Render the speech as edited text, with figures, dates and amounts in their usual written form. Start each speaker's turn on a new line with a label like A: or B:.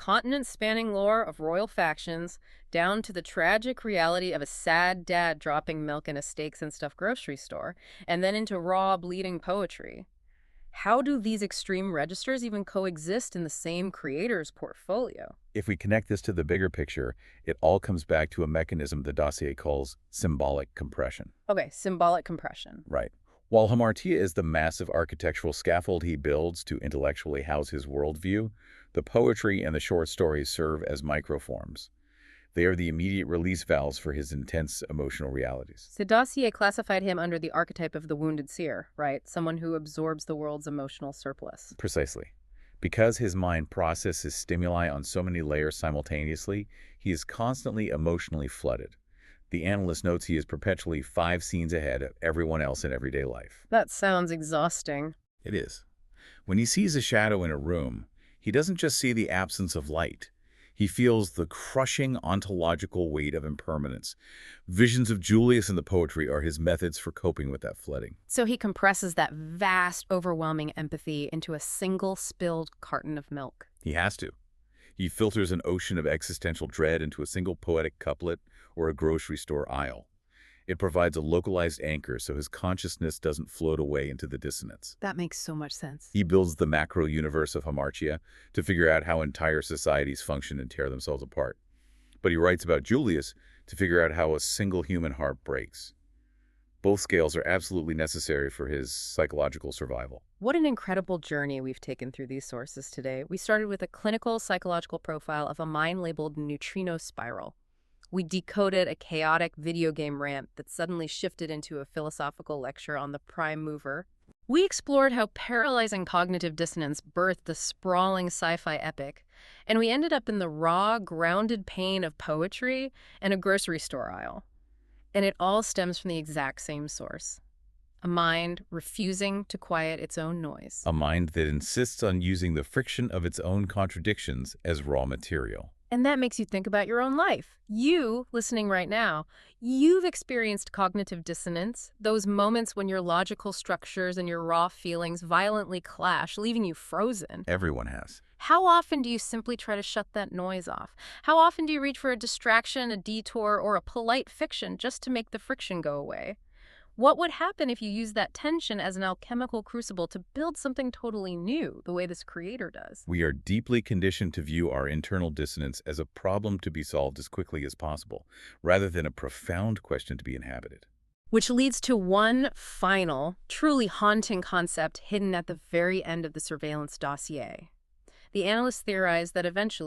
A: continent-spanning lore of royal factions, down to the tragic reality of a sad dad dropping milk in a steaks and stuff grocery store, and then into raw, bleeding poetry. How do these extreme registers even coexist in the same creator's portfolio?
B: If we connect this to the bigger picture, it all comes back to a mechanism the dossier calls symbolic compression.
A: Okay, symbolic compression.
B: Right. While Hamartia is the massive architectural scaffold he builds to intellectually house his worldview, the poetry and the short stories serve as microforms. They are the immediate release valves for his intense emotional realities.
A: The dossier classified him under the archetype of the wounded seer, right? Someone who absorbs the world's emotional surplus.
B: Precisely. Because his mind processes stimuli on so many layers simultaneously, he is constantly emotionally flooded. The analyst notes he is perpetually 5 scenes ahead of everyone else in everyday life.
A: That sounds exhausting.
B: It is. When he sees a shadow in a room, he doesn't just see the absence of light. He feels the crushing ontological weight of impermanence. Visions of Julius in the poetry are his methods for coping with that flooding.
A: So he compresses that vast, overwhelming empathy into a single spilled carton of milk.
B: He has to. He filters an ocean of existential dread into a single poetic couplet or a grocery store aisle. It provides a localized anchor so his consciousness doesn't float away into the dissonance.
A: That makes so much sense.
B: He builds the macro universe of Hamartia to figure out how entire societies function and tear themselves apart. But he writes about Julius to figure out how a single human heart breaks. Both scales are absolutely necessary for his psychological survival.
A: What an incredible journey we've taken through these sources today. We started with a clinical psychological profile of a mind labeled neutrino spiral. We decoded a chaotic video game rant that suddenly shifted into a philosophical lecture on the prime mover. We explored how paralyzing cognitive dissonance birthed the sprawling sci-fi epic, and we ended up in the raw, grounded pain of poetry and a grocery store aisle. And it all stems from the exact same source: a mind refusing to quiet its own noise.
B: A mind that insists on using the friction of its own contradictions as raw material.
A: And that makes you think about your own life. You, listening right now, you've experienced cognitive dissonance, those moments when your logical structures and your raw feelings violently clash, leaving you frozen.
B: Everyone has.
A: How often do you simply try to shut that noise off? How often do you reach for a distraction, a detour, or a polite fiction just to make the friction go away? What would happen if you used that tension as an alchemical crucible to build something totally new, the way this creator does?
B: We are deeply conditioned to view our internal dissonance as a problem to be solved as quickly as possible, rather than a profound question to be inhabited.
A: Which leads to one final, truly haunting concept hidden at the very end of the surveillance dossier. The analysts theorized that eventually